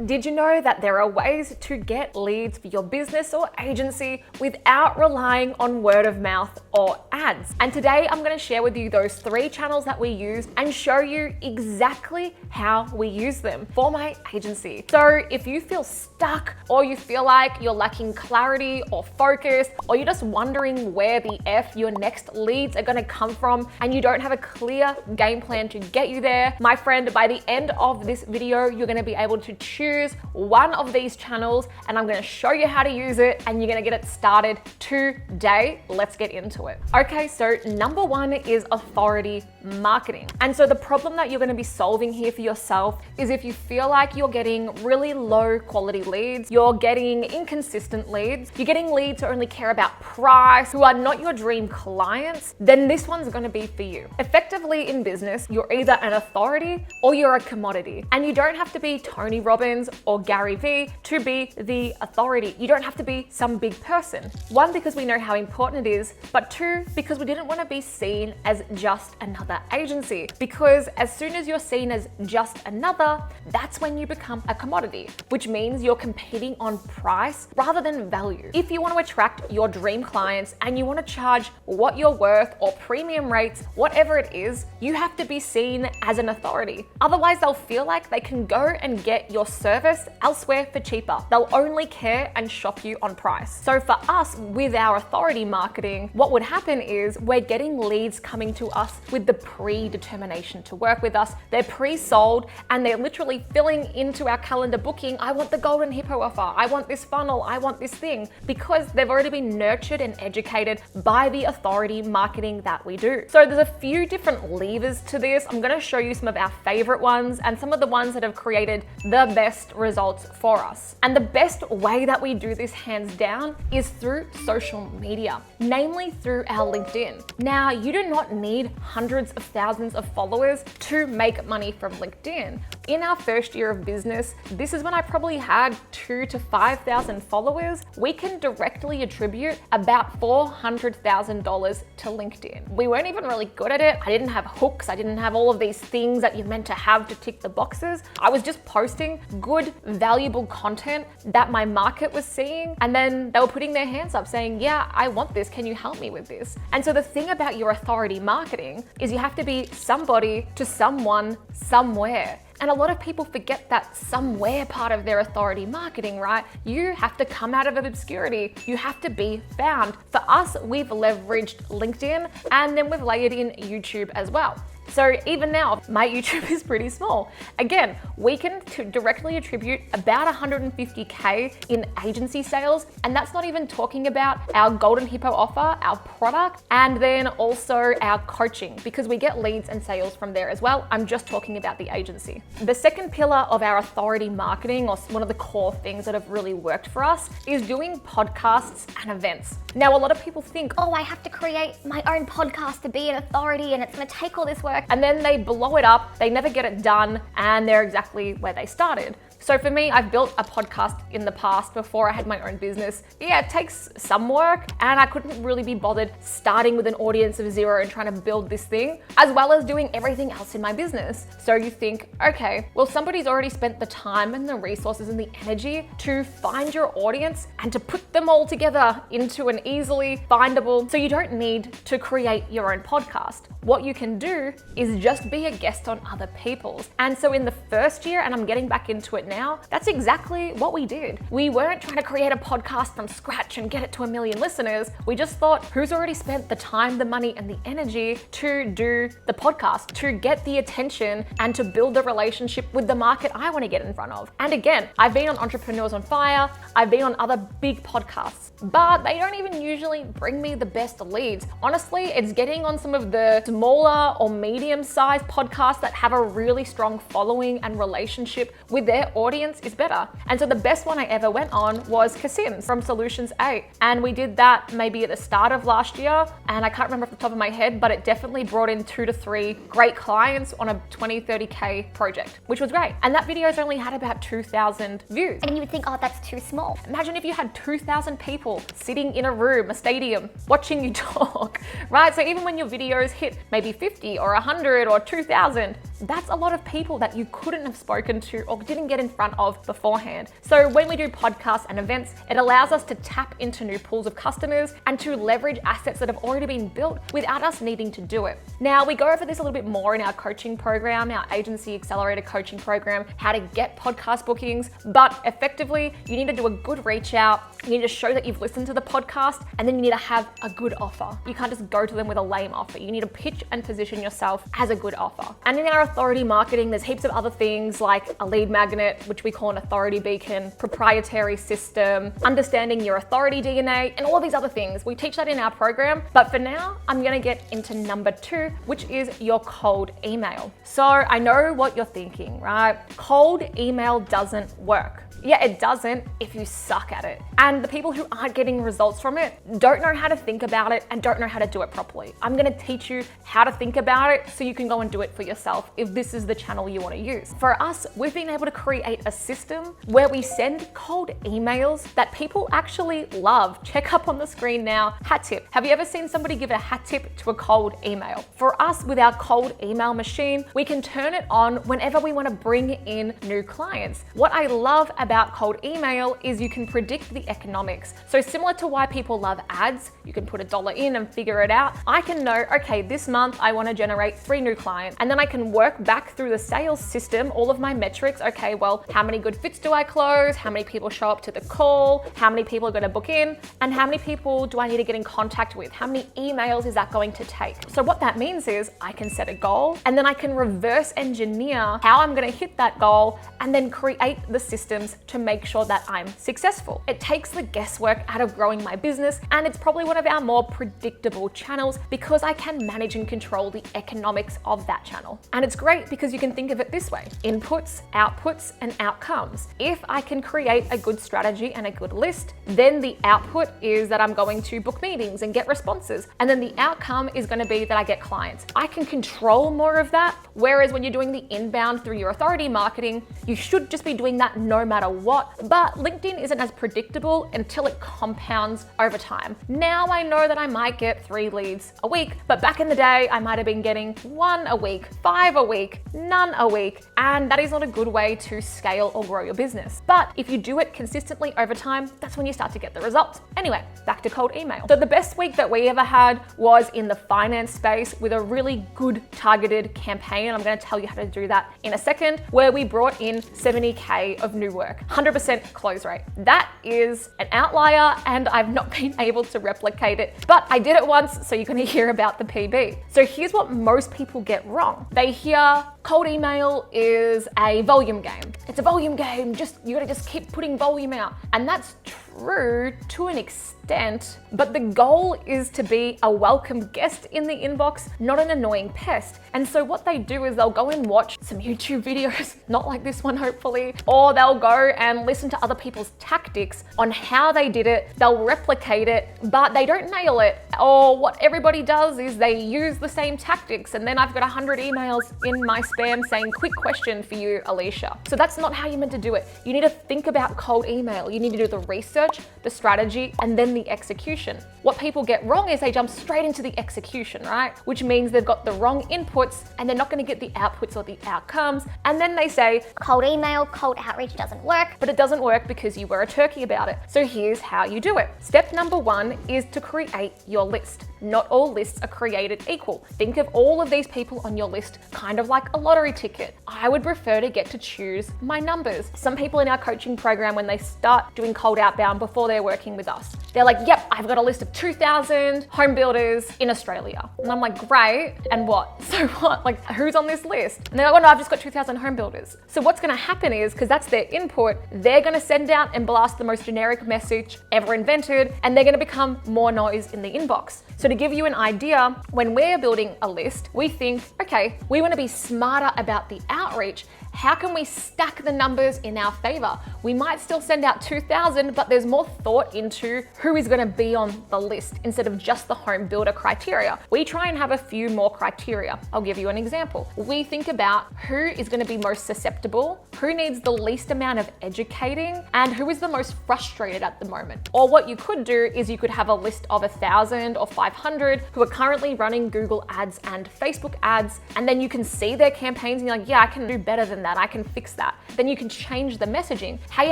Did you know that there are ways to get leads for your business or agency without relying on word of mouth or ads? And today I'm going to share with you those 3 channels that we use and show you exactly how we use them for my agency. So if you feel stuck or you feel like you're lacking clarity or focus, or you're just wondering where the F your next leads are going to come from and you don't have a clear game plan to get you there, my friend, by the end of this video, you're going to be able to choose one of these channels and I'm going to show you how to use it and you're going to get it started today. Let's get into it. Okay, so number 1 is authority marketing. And so the problem that you're going to be solving here for yourself is if you feel like you're getting really low quality leads, you're getting inconsistent leads, you're getting leads who only care about price, who are not your dream clients, then this one's going to be for you. Effectively in business, you're either an authority or you're a commodity. And you don't have to be Tony Robbins or Gary Vee to be the authority. You don't have to be some big person. 1, because we know how important it is, but 2, because we didn't want to be seen as just another agency. Because as soon as you're seen as just another, that's when you become a commodity, which means you're competing on price rather than value. If you want to attract your dream clients and you want to charge what you're worth or premium rates, whatever it is, you have to be seen as an authority. Otherwise, they'll feel like they can go and get your service elsewhere for cheaper. They'll only care and shop you on price. So for us, with our authority marketing, what would happen is we're getting leads coming to us with the predetermination to work with us. They're pre-sold and they're literally filling into our calendar booking. I want the golden hippo offer. I want this funnel. I want this thing, because they've already been nurtured and educated by the authority marketing that we do. So there's a few different levers to this. I'm going to show you some of our favorite ones and some of the ones that have created the best results for us. And the best way that we do this, hands down, is through social media, namely through our LinkedIn. Now, you do not need hundreds of thousands of followers to make money from LinkedIn. In our first year of business, this is when I probably had 2,000 to 5,000 followers. We can directly attribute about $400,000 to LinkedIn. We weren't even really good at it. I didn't have hooks. I didn't have all of these things that you're meant to have to tick the boxes. I was just posting good, valuable content that my market was seeing. And then they were putting their hands up saying, yeah, I want this. Can you help me with this? And so the thing about your authority marketing is you have to be somebody to someone somewhere. And a lot of people forget that somewhere part of their authority marketing, right? You have to come out of obscurity. You have to be found. For us, we've leveraged LinkedIn and then we've layered in YouTube as well. So even now, my YouTube is pretty small. Again, we can directly attribute about 150K in agency sales. And that's not even talking about our golden hippo offer, our product, and then also our coaching, because we get leads and sales from there as well. I'm just talking about the agency. The second pillar of our authority marketing, or one of the core things that have really worked for us, is doing podcasts and events. Now, a lot of people think, oh, I have to create my own podcast to be an authority and it's going to take all this work. And then they blow it up, they never get it done, and they're exactly where they started. So for me, I've built a podcast in the past before I had my own business. Yeah, it takes some work and I couldn't really be bothered starting with an audience of 0 and trying to build this thing, as well as doing everything else in my business. So you think, okay, well, somebody's already spent the time and the resources and the energy to find your audience and to put them all together into an easily findable, so you don't need to create your own podcast. What you can do is just be a guest on other people's. And so in the first year, and I'm getting back into it now, that's exactly what we did. We weren't trying to create a podcast from scratch and get it to 1 million listeners. We just thought, who's already spent the time, the money, and the energy to do the podcast, to get the attention and to build the relationship with the market I want to get in front of? And again, I've been on Entrepreneurs on Fire, I've been on other big podcasts, but they don't even usually bring me the best leads. Honestly, it's getting on some of the smaller or medium-sized podcasts that have a really strong following and relationship with their audience is better. And so the best one I ever went on was Kasim from Solutions 8. And we did that maybe at the start of last year. And I can't remember off the top of my head, but it definitely brought in 2 to 3 great clients on a 20, 30K project, which was great. And that video's only had about 2,000 views. And you would think, oh, that's too small. Imagine if you had 2,000 people sitting in a room, a stadium, watching you talk, right? So even when your videos hit maybe 50 or 100 or 2,000, That's a lot of people that you couldn't have spoken to or didn't get in front of beforehand. So when we do podcasts and events, it allows us to tap into new pools of customers and to leverage assets that have already been built without us needing to do it. Now, we go over this a little bit more in our coaching program, our Agency Accelerator coaching program, how to get podcast bookings, but effectively, you need to do a good reach out. You need to show that you've listened to the podcast, and then you need to have a good offer. You can't just go to them with a lame offer. You need to pitch and position yourself as a good offer. And in our authority marketing, there's heaps of other things like a lead magnet, which we call an authority beacon, proprietary system, understanding your authority DNA, and all of these other things. We teach that in our program, but for now, I'm gonna get into number 2, which is your cold email. So I know what you're thinking, right? Cold email doesn't work. Yeah, it doesn't if you suck at it. And the people who aren't getting results from it don't know how to think about it and don't know how to do it properly. I'm gonna teach you how to think about it so you can go and do it for yourself if this is the channel you wanna use. For us, we've been able to create a system where we send cold emails that people actually love. Check up on the screen now, hat tip. Have you ever seen somebody give a hat tip to a cold email? For us, with our cold email machine, we can turn it on whenever we wanna bring in new clients. What I love about cold email is you can predict the economics. So similar to why people love ads, you can put $1 in and figure it out. I can know, okay, this month I want to generate 3 new clients, and then I can work back through the sales system, all of my metrics. Okay, well, how many good fits do I close? How many people show up to the call? How many people are going to book in? And how many people do I need to get in contact with? How many emails is that going to take? So what that means is I can set a goal, and then I can reverse engineer how I'm going to hit that goal, and then create the systems to make sure that I'm successful. It takes the guesswork out of growing my business, and it's probably one of our more predictable channels because I can manage and control the economics of that channel. And it's great because you can think of it this way: inputs, outputs, and outcomes. If I can create a good strategy and a good list, then the output is that I'm going to book meetings and get responses. And then the outcome is going to be that I get clients. I can control more of that. Whereas when you're doing the inbound through your authority marketing, you should just be doing that no matter what. But LinkedIn isn't as predictable until it compounds over time. Now I know that I might get 3 leads a week, but back in the day, I might have been getting 1 a week, 5 a week, none a week. And that is not a good way to scale or grow your business. But if you do it consistently over time, that's when you start to get the results. Anyway, back to cold email. So the best week that we ever had was in the finance space with a really good targeted campaign. And I'm going to tell you how to do that in a second, where we brought in 70K of new work, 100% close rate. That is an outlier, and I've not been able to replicate it, but I did it once, so you're going to hear about the PB. So here's what most people get wrong. They hear cold email is a volume game. It's a volume game. You gotta just keep putting volume out. And that's true to an extent, but the goal is to be a welcome guest in the inbox, not an annoying pest. And so what they do is they'll go and watch some YouTube videos, not like this one hopefully, or they'll go and listen to other people's tactics on how they did it. They'll replicate it, but they don't nail it. Or what everybody does is they use the same tactics, and then I've got 100 emails in my spam saying, quick question for you, Alicia. So that's not how you're meant to do it. You need to think about cold email. You need to do the research, the strategy, and then the execution. What people get wrong is they jump straight into the execution, right? Which means they've got the wrong inputs and they're not going to get the outputs or the outcomes. And then they say, cold email, cold outreach doesn't work. but it doesn't work because you were a turkey about it. So here's how you do it. Step number 1 is to create your list. Not all lists are created equal. Think of all of these people on your list kind of like a lottery ticket. I would prefer to get to choose my numbers. Some people in our coaching program, when they start doing cold outbound before they're working with us, they're like, yep, I've got a list of 2,000 home builders in Australia. And I'm like, great, and what? So what? Like, who's on this list? And they're like, oh no, I've just got 2,000 home builders. So what's gonna happen is, because that's their input, they're gonna send out and blast the most generic message ever invented, and they're gonna become more noise in the inbox. So to give you an idea, when we're building a list, we think, okay, we wanna be smarter about the outreach. How can we stack the numbers in our favor? We might still send out 2,000, but there's more thought into who is going to be on the list instead of just the home builder criteria. We try and have a few more criteria. I'll give you an example. We think about who is going to be most susceptible, who needs the least amount of educating, and who is the most frustrated at the moment. Or what you could do is you could have a list of 1,000 or 500 who are currently running Google ads and Facebook ads, and then you can see their campaigns and you're like, yeah, I can do better than that. I can fix that. Then you can change the messaging. Hey,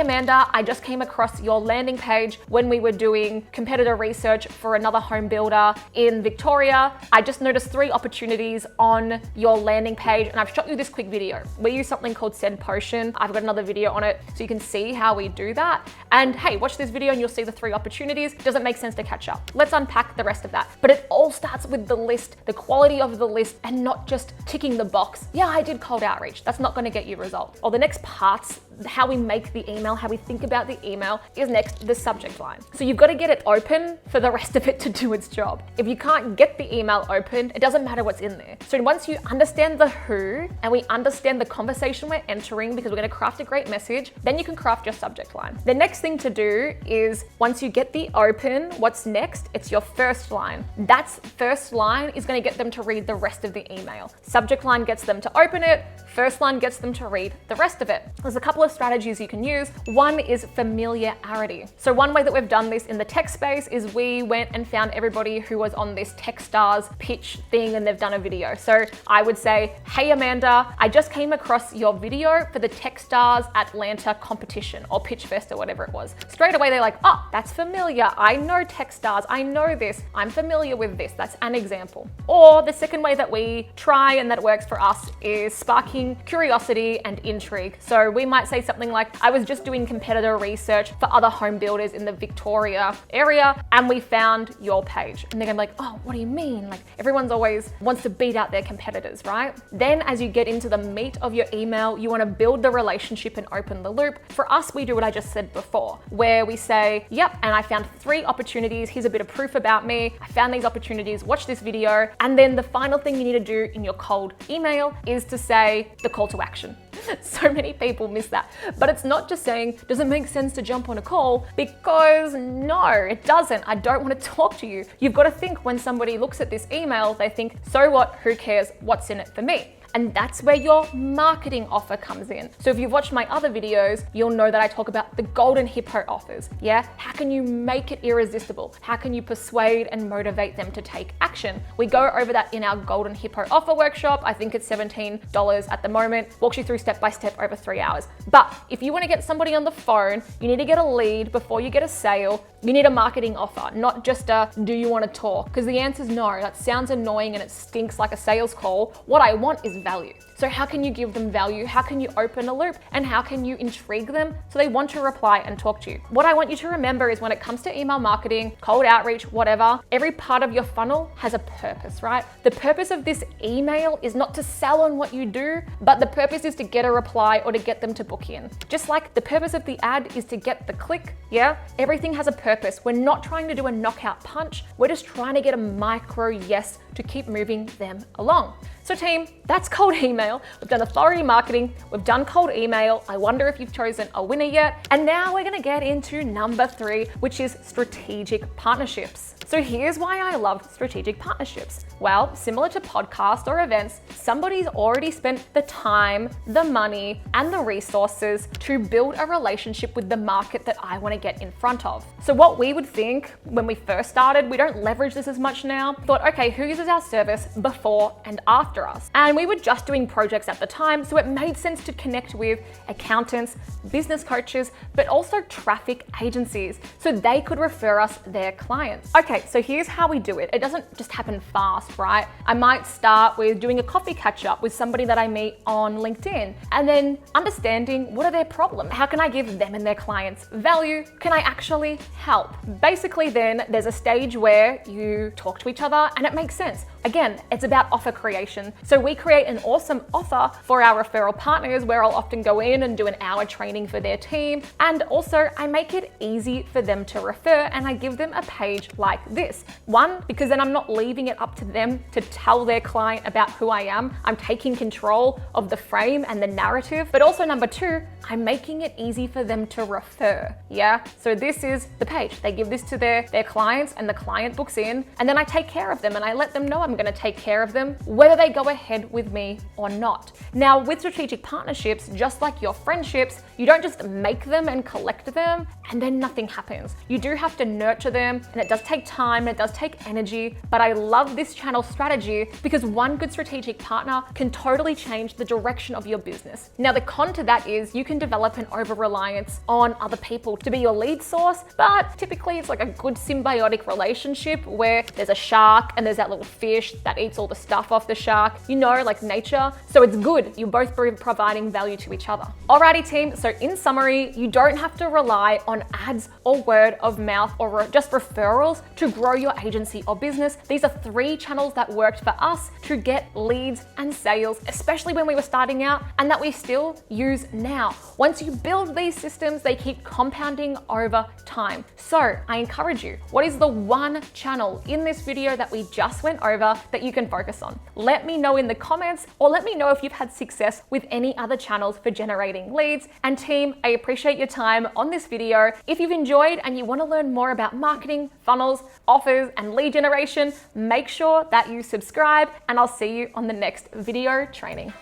Amanda, I just came across your landing page when we were doing competitor research for another home builder in Victoria. I just noticed 3 opportunities on your landing page, and I've shot you this quick video. We use something called Persuasion. I've got another video on it so you can see how we do that. And hey, watch this video and you'll see the 3 opportunities. Does it make sense to catch up? Let's unpack the rest of that. But it all starts with the list, the quality of the list, and not just ticking the box. Yeah, I did cold outreach. That's not going to get you results. Or the next parts, how we make the email, how we think about the email is next, the subject line. So you've got to get it open for the rest of it to do its job. If you can't get the email open, it doesn't matter what's in there. So once you understand the who and we understand the conversation we're entering, because we're going to craft a great message, then you can craft your subject line. The next thing to do is once you get the open, what's next? It's your first line. That's first line is going to get them to read the rest of the email. Subject line gets them to open it. First line gets them to read the rest of it. There's a couple of strategies you can use. One is familiarity. So one way that we've done this in the tech space is we went and found everybody who was on this Techstars pitch thing and they've done a video. So I would say, hey Amanda, I just came across your video for the Techstars Atlanta competition or Pitch Fest or whatever it was. Straight away they're like, oh, that's familiar. I know Techstars. I know this. I'm familiar with this. That's an example. Or the second way that we try and that works for us is sparking curiosity and intrigue. So we might say something like, I was just doing competitor research for other home builders in the Victoria area and we found your page. And they're gonna be like, oh, what do you mean? Like everyone's always wants to beat out their competitors, right? Then as you get into the meat of your email, you wanna build the relationship and open the loop. For us, we do what I just said before, where we say, yep, and I found 3 opportunities. Here's a bit of proof about me. I found these opportunities, watch this video. And then the final thing you need to do in your cold email is to say the call to action. So many people miss that. But it's not just saying, does it make sense to jump on a call? Because no, it doesn't. I don't want to talk to you. You've got to think when somebody looks at this email, they think, so what? Who cares? What's in it for me? And that's where your marketing offer comes in. So if you've watched my other videos, you'll know that I talk about the golden hippo offers. Yeah, how can you make it irresistible? How can you persuade and motivate them to take action? We go over that in our golden hippo offer workshop. I think it's $17 at the moment. Walks you through step by step over 3 hours. But if you want to get somebody on the phone, you need to get a lead before you get a sale. You need a marketing offer, not just a, do you want to talk? Because the answer is no. That sounds annoying and it stinks like a sales call. What I want is value. So how can you give them value? How can you open a loop? And how can you intrigue them so they want to reply and talk to you? What I want you to remember is when it comes to email marketing, cold outreach, whatever, every part of your funnel has a purpose, right? The purpose of this email is not to sell on what you do, but the purpose is to get a reply or to get them to book in. Just like the purpose of the ad is to get the click, yeah? Everything has a purpose. We're not trying to do a knockout punch. We're just trying to get a micro yes to keep moving them along. So team, that's cold email. We've done authority marketing. We've done cold email. I wonder if you've chosen a winner yet. And now we're gonna get into number 3, which is strategic partnerships. So here's why I love strategic partnerships. Well, similar to podcasts or events, somebody's already spent the time, the money, and the resources to build a relationship with the market that I want to get in front of. So what we would think when we first started, we don't leverage this as much now, thought, okay, who uses our service before and after us? And we were just doing projects at the time, so it made sense to connect with accountants, business coaches, but also traffic agencies, so they could refer us their clients. Okay, so here's how we do it. It doesn't just happen fast, right? I might start with doing a coffee catch up with somebody that I meet on LinkedIn and then understanding what are their problems? How can I give them and their clients value? Can I actually help? Basically then there's a stage where you talk to each other and it makes sense. Again, it's about offer creation. So we create an awesome offer for our referral partners where I'll often go in and do an hour training for their team. And also I make it easy for them to refer, and I give them a page like this. One, because then I'm not leaving it up to them to tell their client about who I am. I'm taking control of the frame and the narrative. But also number two, I'm making it easy for them to refer. Yeah, so this is the page. They give this to their clients and the client books in, and then I take care of them and I let them know I'm gonna take care of them whether they go ahead with me or not. Now with strategic partnerships, just like your friendships, you don't just make them and collect them and then nothing happens. You do have to nurture them, and it does take time and it does take energy, but I love this channel strategy because one good strategic partner can totally change the direction of your business. Now the con to that is you can develop an over-reliance on other people to be your lead source, but typically it's like a good symbiotic relationship where there's a shark and there's that little fish that eats all the stuff off the shark, you know, like nature. So it's good. You're both providing value to each other. Alrighty team, so in summary, you don't have to rely on ads or word of mouth or just referrals to grow your agency or business. These are 3 channels that worked for us to get leads and sales, especially when we were starting out, and that we still use now. Once you build these systems, they keep compounding over time. So I encourage you, what is the one channel in this video that we just went over that you can focus on? Let me know in the comments, or let me know if you've had success with any other channels for generating leads. And team, I appreciate your time on this video. If you've enjoyed and you want to learn more about marketing, funnels, offers, and lead generation, make sure that you subscribe, and I'll see you on the next video training.